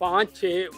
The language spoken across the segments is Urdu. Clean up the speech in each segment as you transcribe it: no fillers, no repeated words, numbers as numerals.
5-6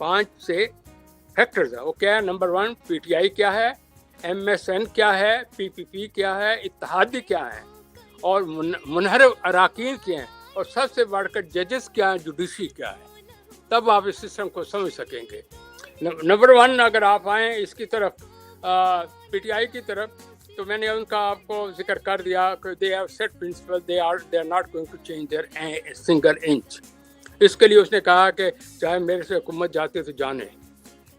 5 سے فیکٹرز ہیں. وہ کیا ہے؟ نمبر 1 پی ٹی آئی کیا ہے، ایم ایس این کیا ہے، پی پی پی کیا ہے، اتحادی کیا ہے، اور منحرف اراکین کیا ہیں، اور سب سے بڑھ کر ججز کیا ہیں، جوڈیشری کیا ہے. تب آپ اس سسٹم کو سمجھ سکیں گے. نمبر 1 اگر آپ آئیں اس کی طرف پی ٹی آئی کی طرف، تو میں نے ان کا آپ کو ذکر کر دیا کہ they have set principle, they are not going to change their single inch. اس کے لیے اس نے کہا کہ چاہے میرے سے حکومت جاتے تو جانے،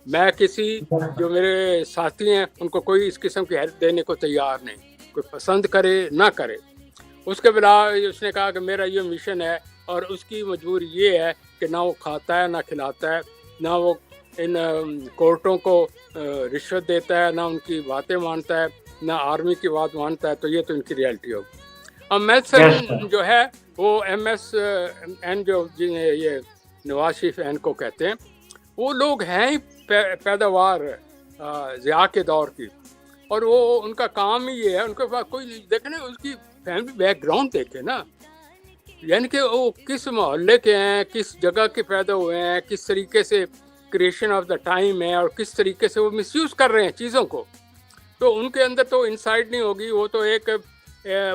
میں کسی جو میرے ساتھی ہیں ان کو کوئی اس قسم کی ہیلپ دینے کو تیار نہیں، کوئی پسند کرے نہ کرے. اس کے بلا اس نے کہا کہ میرا یہ مشن ہے، اور اس کی مجبوری یہ ہے کہ نہ وہ کھاتا ہے، نہ کھلاتا ہے، نہ وہ ان کورٹوں کو رشوت دیتا ہے، نہ ان کی باتیں مانتا ہے، نہ آرمی کی بات مانتا ہے. تو یہ تو ان کی ریئلٹی ہوگی. اب میتھن جو ہے وہ ایم ایس این جو یہ نواز شریف این کو کہتے ہیں، وہ لوگ ہیں ہی پیداوار ضیاء کے دور کی، اور وہ ان کا کام ہی یہ ہے. ان کے پاس کوئی دیکھیں نا، اس کی فیملی بیک گراؤنڈ دیکھے نا، یعنی کہ وہ کس محلے کے ہیں، کس جگہ کے پیدا ہوئے ہیں، کس طریقے سے کریشن آف دا ٹائم ہے، اور کس طریقے سے وہ مس یوز کر رہے ہیں چیزوں کو. تو ان کے اندر تو انسائٹ نہیں ہوگی. وہ تو ایک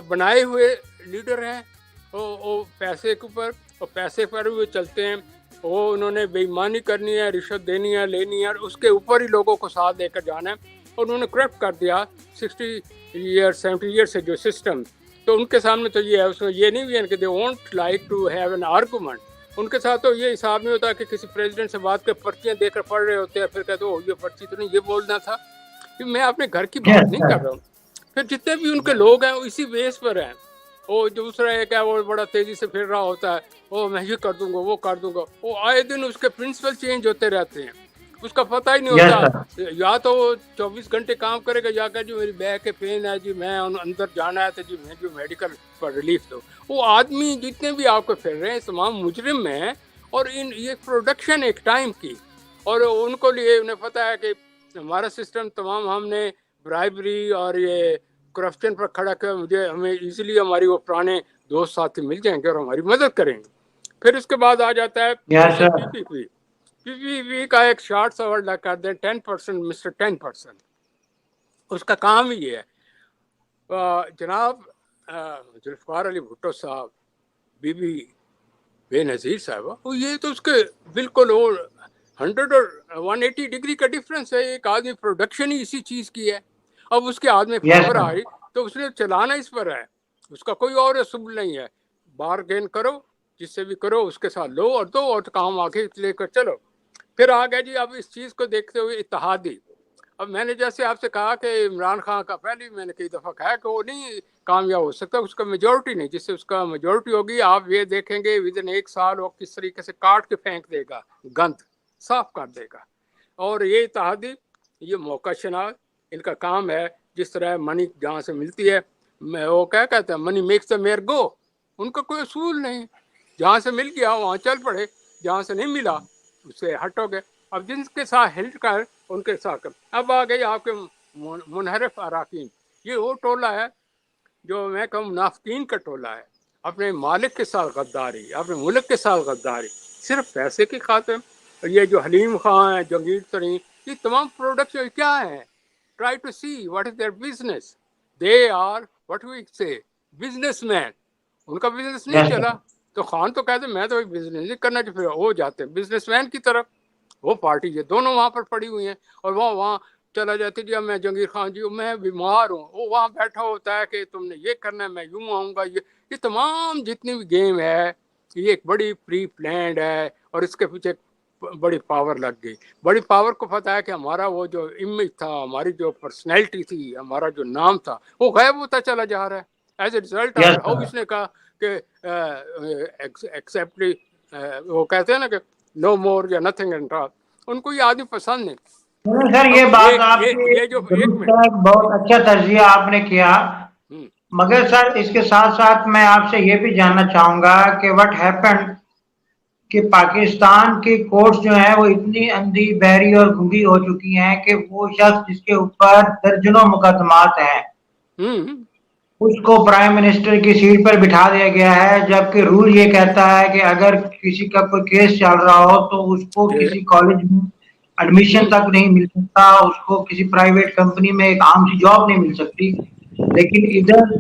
بنائے ہوئے لیڈر ہیں. وہ پیسے کے اوپر اور پیسے پر وہ چلتے ہیں. وہ انہوں نے بے ایمانی کرنی ہے، رشوت دینی ہے، لینی ہے، اور اس کے اوپر ہی لوگوں کو ساتھ لے کر جانا ہے. اور انہوں نے کرپٹ کر دیا 60 ایئر 70 ایئر سے جو سسٹم. تو ان کے سامنے تو یہ ہے، اس میں یہ نہیں بھی ہے کہ they want like to have an argument. ان کے ساتھ تو یہ حساب نہیں ہوتا کہ کسی پریزیڈنٹ سے بات کر پرچیاں دے کر پڑھ رہے ہوتے ہیں، پھر کہتے ہو یہ پرچی تو نہیں، یہ بولنا تھا. میں اپنے گھر کی بات نہیں کر رہا ہوں. پھر جتنے بھی ان کے لوگ ہیں وہ اسی بیس پر ہیں. وہ دوسرا ایک ہے، وہ بڑا تیزی سے پھر رہا ہوتا ہے، وہ میں یہ کر دوں گا، وہ کر دوں گا. وہ آئے دن اس کے پرنسپل چینج ہوتے رہتے ہیں. اس کا پتہ ہی نہیں ہوتا. یا تو وہ 24 گھنٹے کام کرے گا، یا کہ جی میری بیک کے پین ہے، جی میں اندر جانا ہے تو جی میں جو میڈیکل پر ریلیف دو. وہ آدمی جتنے بھی آپ کو پھر رہے ہیں تمام مجرم ہیں. اور یہ پروڈکشن ایک ٹائم کی، اور ان کو لیے انہیں پتہ ہے کہ ہمارا سسٹم تمام ہم نے برائبری اور یہ کرپشن پر کھڑا کر ہمیں ایزیلی ہماری وہ پرانے دوست ساتھی مل جائیں گے اور ہماری مدد کریں گے. پھر اس کے بعد آ جاتا ہے پی پی پی. پی پی پی کا ایک شارٹ سا ورڈ لگ کر دیں 10%، مسٹر 10%. اس کا کام ہی یہ ہے. جناب ذوالفقار علی بھٹو صاحب، بی بی بے نظیر صاحبہ، وہ یہ تو اس کے بالکل وہ 100 اور 180 ڈگری کا ڈفرینس ہے. ایک آدمی پروڈکشن ہی اسی چیز کی ہے. اب اس کے ہاتھ میں پاور آئی تو اس نے چلانا اس پر ہے. اس کا کوئی اور اصول نہیں ہے. بارگین کرو، جس سے بھی کرو اس کے ساتھ لو اور دو، اور کام آگے لے کر چلو. پھر آ گیا جی اب اس چیز کو دیکھتے ہوئے اتحادی. اب میں نے جیسے آپ سے کہا کہ عمران خان کا پہلے میں نے کئی دفعہ کہا کہ وہ نہیں کامیاب ہو سکتا، اس کا میجورٹی نہیں. جس سے اس کا میجورٹی ہوگی آپ یہ دیکھیں گے ودن 1 سال وہ کس طریقے سے کاٹ کے پھینک دے گا، گند صاف کر دے گا. اور یہ اتحادی، یہ موقع شناس، ان کا کام ہے. جس طرح منی جہاں سے ملتی ہے، وہ کیا کہتے ہیں، منی میکس دا میئر گو. ان کا کوئی اصول نہیں. جہاں سے مل گیا وہاں چل پڑے، جہاں سے نہیں ملا اس سے ہٹو گے. اب جن کے ساتھ ہلٹ کر ان کے ساتھ کر. اب آ گئی آپ کے منحرف اراکین. یہ وہ ٹولہ ہے جو میں کہوں منافقین کا ٹولہ ہے. اپنے مالک کے ساتھ غداری، اپنے ملک کے ساتھ غداری، صرف پیسے کی خاطر. یہ جو حلیم خان ہیں، جنگیر ترین، یہ تمام پروڈکٹس کیا ہیں؟ Try to see what is their business. They are what we say business مین. ان کا بزنس نہیں چلا تو خان تو کہتے میں تو بزنس نہیں کرنا چاہیے. پھر وہ جاتے ہیں بزنس مین کی طرف. وہ پارٹی یہ دونوں وہاں پر پڑی ہوئی ہیں، اور وہ وہاں چلا جاتے جی میں جنگیر خان جی میں بیمار ہوں. وہ وہاں بیٹھا ہوتا ہے کہ تم نے یہ کرنا ہے، میں یوں آؤں گا. یہ تمام جتنی بھی گیم ہے یہ ایک بڑی پری پلانڈ ہے. اور اس کے پیچھے بڑی پاور لگ گئی. بڑی پاور کو پتہ ہے کہ ہمارا وہ جو امیج تھا، ہماری جو پرسنالٹی تھی، ہمارا جو نام تھا، وہ غائب ہوتا چلا جا رہا ہے. ایز اے ریزلٹ ہاؤ اس نے کہا کہ ایکسیپٹلی وہ کہتے ہیں نا کہ نو مور یا نتھنگ اینڈ آل. ان کو یہ آدمی پسند نہیں. سر یہ بات آپ یہ جو ایک منٹ بہت اچھا تجزیہ آپ نے کیا، مگر سر اس کے ساتھ ساتھ میں آپ سے یہ بھی جاننا چاہوں گا کہ وٹ ہیپنڈ کہ پاکستان کی کورٹس جو ہیں وہ اتنی اندھی بہری اور گنگی ہو چکی ہیں کہ وہ شخص جس کے اوپر درجنوں مقدمات ہیں اس کو پرائم منسٹر کی سیٹ پر بٹھا دیا گیا ہے، جبکہ رول یہ کہتا ہے کہ اگر کسی کا کوئی کیس چل رہا ہو تو اس کو ٹھیک کسی کالج میں ایڈمیشن ہے تک نہیں مل سکتا، اس کو کسی پرائیویٹ کمپنی میں ایک عام سی جاب نہیں مل سکتی. لیکن ادھر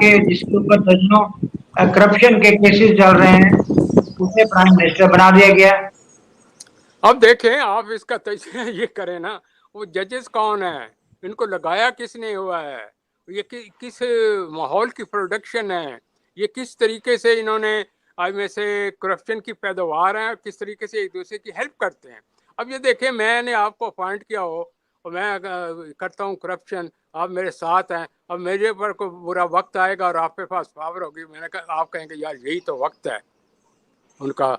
کہ جس کے اوپر درجنوں کرپشن کے کیسز چل رہے ہیں اسے پرائم منسٹر بنا دیا گیا. اب دیکھیں آپ اس کا تجزیہ یہ کریں نا، وہ ججز کون ہیں، ان کو لگایا کس نے ہوا ہے، یہ کس ماحول کی پروڈکشن ہے، یہ کس طریقے سے انہوں نے آج میں سے کرپشن کی پیداوار ہیں، کس طریقے سے ایک دوسرے کی ہیلپ کرتے ہیں. اب یہ دیکھیں میں نے آپ کو اپوائنٹ کیا ہو اور میں کرتا ہوں کرپشن، آپ میرے ساتھ ہیں، اب میرے پر کوئی برا وقت آئے گا اور آپ کے پاس پاور ہوگی، میں نے کہا آپ کہیں گے یار یہی تو وقت ہے ان کا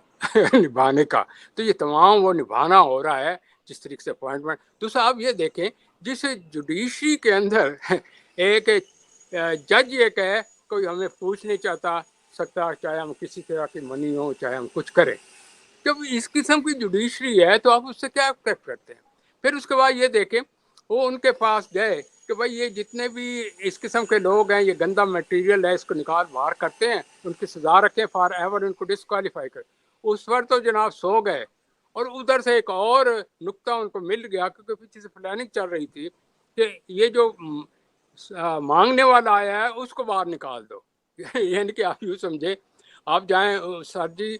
نبھانے کا، تو یہ تمام وہ نبھانا ہو رہا ہے جس طریقے سے اپوائنٹمنٹ. دوسرا آپ یہ دیکھیں جس جوڈیشری کے اندر ایک جج یہ کہ کوئی ہمیں پوچھ نہیں چاہتا سکتا، چاہے ہم کسی طرح کی منی ہو، چاہے ہم کچھ کریں. جب اس قسم کی جوڈیشری ہے تو آپ اس سے کیا ایکسپیکٹ کرتے ہیں؟ پھر اس کے بعد یہ دیکھیں وہ ان کے پاس گئے کہ بھائی یہ جتنے بھی اس قسم کے لوگ ہیں یہ گندا میٹیریل ہے، اس کو نکال باہر کرتے ہیں، ان کی سزا رکھیں فار ایور، ان کو ڈسکوالیفائی کریں. اس پر تو جناب سو گئے. اور ادھر سے ایک اور نقطہ ان کو مل گیا کیونکہ پیچھے سے پلاننگ چل رہی تھی کہ یہ جو مانگنے والا آیا ہے اس کو باہر نکال دو. یعنی کہ آپ یوں سمجھے، آپ جائیں سر جی،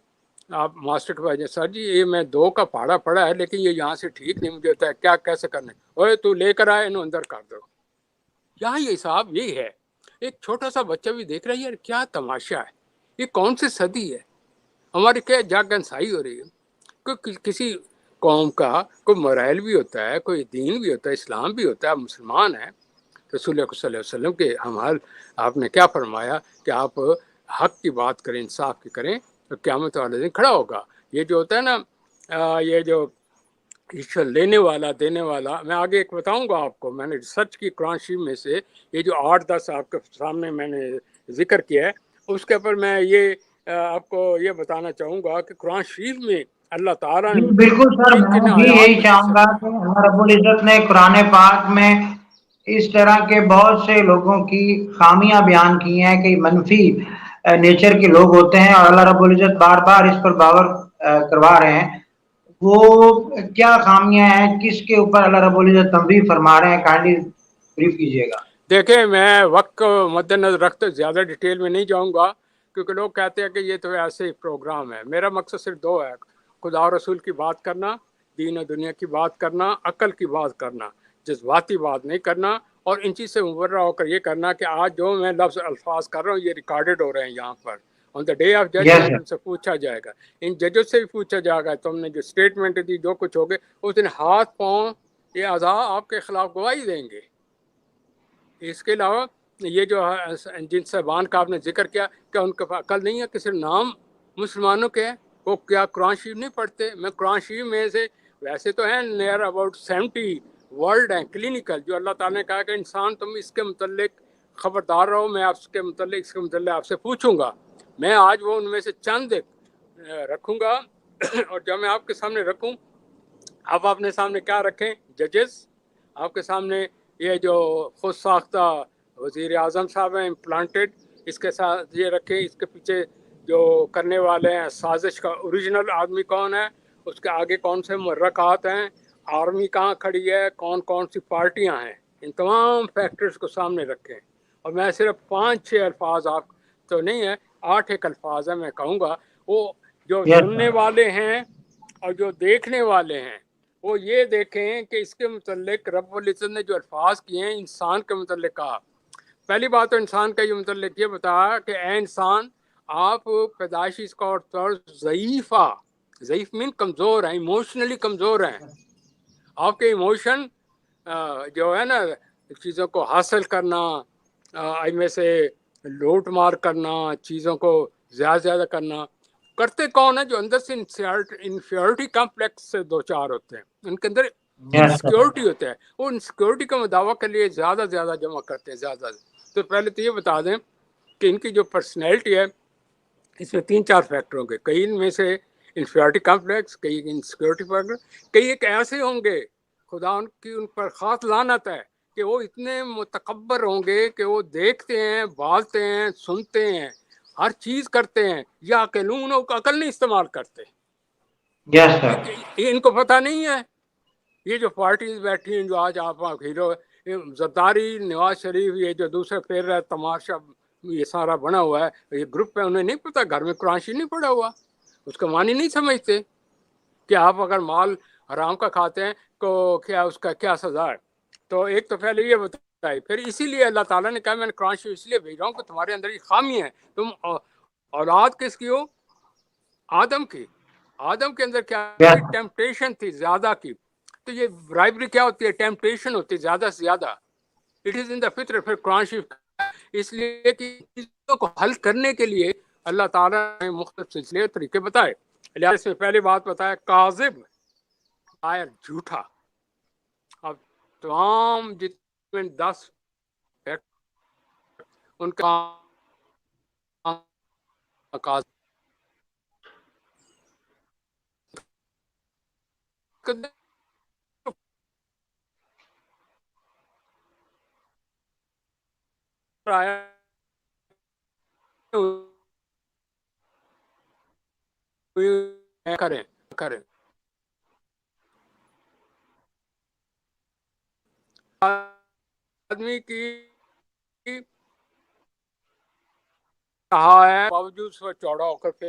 آپ ماسٹر کے پاس جائیں، سر جی یہ میں 2 کا پہاڑا پڑا ہے لیکن یہ یہاں سے ٹھیک نہیں مجھے ہوتا ہے، کیا کیسے کرنا ہے؟ اوے تو لے کر آئے انہوں اندر کر دو. یہاں یہ حساب یہی ہے. ایک چھوٹا سا بچہ بھی دیکھ رہا ہے یار کیا تماشا ہے، یہ کون سی صدی ہے، ہماری کیا جاگ گنسائی ہو رہی ہے. کسی قوم کا کوئی مرائل بھی ہوتا ہے، کوئی دین بھی ہوتا ہے، اسلام بھی ہوتا ہے، مسلمان ہے. رسول اللہ صلی اللہ علیہ وسلم کے ہمارے آپ نے کیا فرمایا کہ آپ حق کی بات کریں، انصاف کی کریں تو قیامت والے دن کھڑا ہوگا. یہ جو ہوتا ہے نا یہ جو رشوت لینے والا دینے والا، میں آگے ایک بتاؤں گا آپ کو، میں نے ریسرچ کی قرآن شریف میں سے یہ جو 8-10 آپ کے سامنے میں نے ذکر کیا ہے اس کے اوپر میں یہ آپ کو یہ بتانا چاہوں گا کہ قرآن شریف میں اللہ تعالیٰ جی نے بالکل سر، کن کن میں بھی آیات یہی میں چاہوں گا قسم. کہ اللہ رب العزت نے قرآن پاک میں اس طرح کے بہت سے لوگوں کی خامیاں بیان کی ہیں کہ منفی نیچر کے لوگ ہوتے ہیں، اور اللہ رب العزت بار بار اس پر باور کروا رہے ہیں. وہ کیا خامیاں ہیں، کس کے اوپر اللہ رب العزت تنبیہ فرما رہے ہیں، کائنڈلی بریف کیجیے گا. دیکھیں میں وقت کو مد نظر رکھتے زیادہ ڈیٹیل میں نہیں جاؤں گا کیونکہ لوگ کہتے ہیں کہ یہ تو ایسے ہی پروگرام ہے. میرا مقصد صرف 2 ہے، خدا اور رسول کی بات کرنا، دین و دنیا کی بات کرنا، عقل کی بات کرنا، جذباتی بات نہیں کرنا، اور ان چیز سے مبرہ ہو کر یہ کرنا کہ آج جو میں لفظ الفاظ کر رہا ہوں یہ ریکارڈڈ ہو رہے ہیں یہاں پر. On the day of his judgement sir. ان سے پوچھا جائے گا، ان ججوں سے بھی پوچھا جائے گا تم نے جو اسٹیٹمنٹ دی جو کچھ ہوگے اس دن ہاتھ پاؤں یہ اعضاء آپ کے خلاف گواہی دیں گے. اس کے علاوہ یہ جو جن صاحبان کا آپ نے ذکر کیا کہ ان کے پاس عقل نہیں ہے کہ صرف نام مسلمانوں کے ہیں، وہ کیا قرآن شریف نہیں پڑھتے؟ میں قرآن شریف میں سے ویسے تو ہیں نیئر اباؤٹ 70 ورڈ ہیں کلینکل جو اللہ تعالیٰ نے کہا کہ انسان تم اس کے متعلق خبردار رہو، میں آپ کے متعلق آپ سے پوچھوں گا. میں آج وہ ان میں سے چند رکھوں گا اور جب میں آپ کے سامنے رکھوں آپ اپنے سامنے کیا رکھیں؟ ججز آپ کے سامنے یہ جو خود ساختہ وزیر اعظم صاحب ہیں امپلانٹڈ، اس کے ساتھ یہ رکھیں اس کے پیچھے جو کرنے والے ہیں سازش کا اوریجنل آدمی کون ہے، اس کے آگے کون سے محرکات ہیں، آرمی کہاں کھڑی ہے، کون کون سی پارٹیاں ہیں، ان تمام فیکٹرز کو سامنے رکھیں. اور میں صرف 5-6 الفاظ آپ تو نہیں ہے 8 ایک الفاظ ہیں میں کہوں گا، وہ جو یس سننے سر. والے ہیں اور جو دیکھنے والے ہیں وہ یہ دیکھیں کہ اس کے متعلق رب العزت نے جو الفاظ کیے ہیں انسان کے متعلق کہا. پہلی بات تو انسان کا یہ متعلق یہ بتایا کہ اے انسان آپ پیدائشی طور پر ضعیف مین کمزور ہیں، ایموشنلی کمزور ہیں. آپ کے ایموشن جو ہے نا چیزوں کو حاصل کرنا، ان میں سے لوٹ مار کرنا، چیزوں کو زیادہ زیادہ کرنا، کرتے کون ہیں؟ جو اندر سے انفیورٹی کمپلیکس سے 2-4 ہوتے ہیں، ان کے اندر یس سر. انسیکیورٹی ہوتا ہے، وہ انسیکیورٹی کا مداوع کے لیے زیادہ زیادہ جمع کرتے ہیں زیادہ. تو پہلے تو یہ بتا دیں کہ ان کی جو پرسنالٹی ہے اس میں 3-4 فیکٹر ہوں گے. کئی ان میں سے انفیورٹی کمپلیکس، کئی انسیکیورٹی فیکٹر، کئی ایک ایسے ہوں گے خدا ان کی ان پر خاص لعنت ہے کہ وہ اتنے متکبر ہوں گے کہ وہ دیکھتے ہیں، بھالتے ہیں، سنتے ہیں، ہر چیز کرتے ہیں، یا عقلون عقل نہیں استعمال کرتے. یس سر. یہ ان کو پتہ نہیں ہے. یہ جو پارٹیز بیٹھی ہیں جو آج آپ ہیرو زرداری، نواز شریف، یہ جو دوسرے پھیر رہا ہے تماشا، یہ سارا بنا ہوا ہے، یہ گروپ ہے، انہیں نہیں پتہ گھر میں قرآن شریف نہیں پڑھا ہوا، اس کا معنی نہیں سمجھتے کہ آپ اگر مال حرام کا کھاتے ہیں تو کیا اس کا کیا سزا ہے. تو ایک تو پہلے یہ بتائی، پھر اسی لیے اللہ تعالیٰ نے کہا میں نے قرآن شریف اس لیے بھیج رہا ہوں کہ تمہارے اندر یہ خامی ہے. تم اولاد کس کی ہو؟ آدم کی. آدم کے اندر کیا ٹیمپٹیشن تھی زیادہ کی. تو یہ برائبری کیا ہوتی ہے؟ ٹیمپٹیشن ہوتی ہے زیادہ سے زیادہ. اٹ از ان دا فطر. پھر قرآن شریف اس لیے کہ چیزوں کو حل کرنے کے لیے اللہ تعالیٰ نے مختلف سلسلے طریقے بتائے. لہٰذا اس میں پہلی بات بتایا کاذب، آیا جھوٹا. اب تمام جتنے 10 ان کا کریں آدمی کی کہا ہے باوجود سے چوڑا ہو کر کے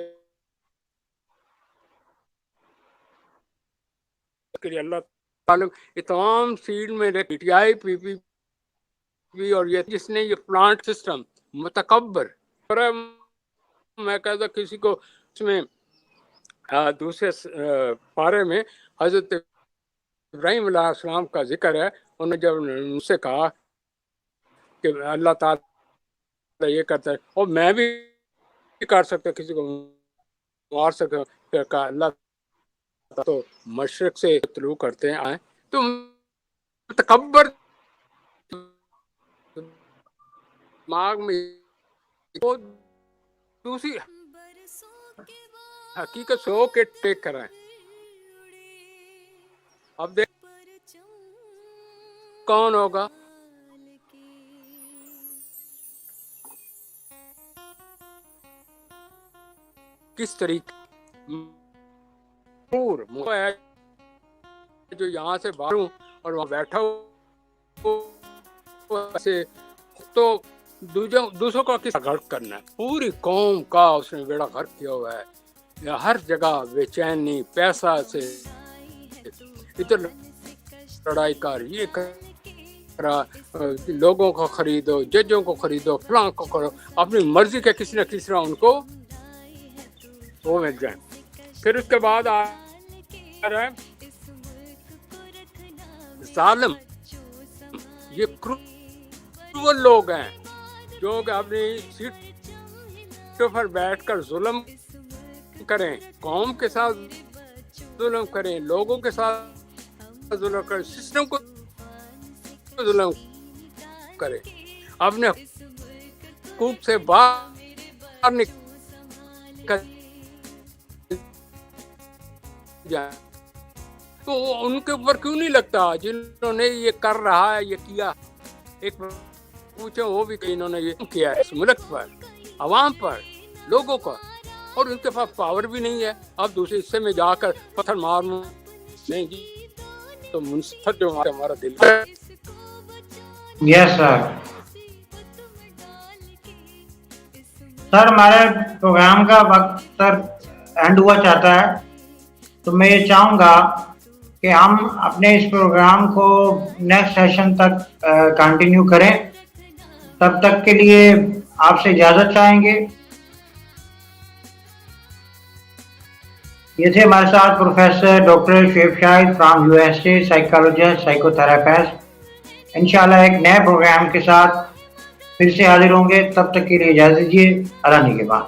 اللہ تعالیٰ یہ تمام فیلڈ میں پی ٹی آئی، پی پی پی اور یہ جس نے یہ پلانٹ سسٹم متکبر. میں کہتا کسی کو اس میں دوسرے پارے میں حضرت ابراہیم علیہ السلام کا ذکر ہے. انہوں نے جب ان سے کہا کہ اللہ تعالیٰ یہ کرتا ہے اور میں بھی کر سکتا کسی کو مار سکتا ہوں، پھر کہا اللہ تو مشرق سے طلوع کرتے ہیں آئیں. تو تکبر دماغ میں دوسری حقیقت سو کے ٹیک کرائیں. اب دیکھ کون ہوگا. کس طریقے جو یہاں سے باہر ہوں اور وہاں بیٹھا ہوں تو دوسروں کا کس غرق کرنا ہے. پوری قوم کا اس نے بیڑا غرق کیا ہوا ہے. ہر جگہ بے چینی، پیسہ سے ادھر لڑائی کر، یہ کرا، لوگوں کو خریدو، ججوں کو خریدو، فلاں کو کرو، اپنی مرضی کے کسی نہ کسی طرح ان کو وہ مل جائیں. پھر اس کے بعد آ رہا ہے ظالم. یہ کروڑ لوگ ہیں جو کہ اپنی سیٹوں پر بیٹھ کر ظلم کریں، قوم کے ساتھ ظلم کریں، لوگوں کے ساتھ ظلم کریں، سسٹم کو ظلم کریں، اپنے حقوق سے باہر نکل جائیں. تو ان کے اوپر کیوں نہیں لگتا جنہوں نے یہ کر رہا ہے، یہ کیا. ایک پوچھو وہ بھی کہ انہوں نے یہ کیا ہے اس ملک پر، عوام پر، لوگوں کا، اور ان کے پاس پاور بھی نہیں ہے. اب دوسرے حصے میں جا کر پتھر مارنا نہیں جی تو منصفت جو ہمارا دل ہے. یس سر. سر ہمارے پروگرام کا وقت سر اینڈ ہوا چاہتا ہے، تو میں یہ چاہوں گا کہ ہم اپنے اس پروگرام کو نیکسٹ سیشن تک کنٹینیو کریں. تب تک کے لیے آپ سے اجازت چاہیں گے. یہ تھے ہمارے ساتھ professor doctor Shoaib Shahid from USA، psychologist, psycho therapist. انشاءاللہ ایک نئے پروگرام کے ساتھ پھر سے حاضر ہوں گے. تب تک کے لیے اجازت دیجیے. اللہ نگہبان.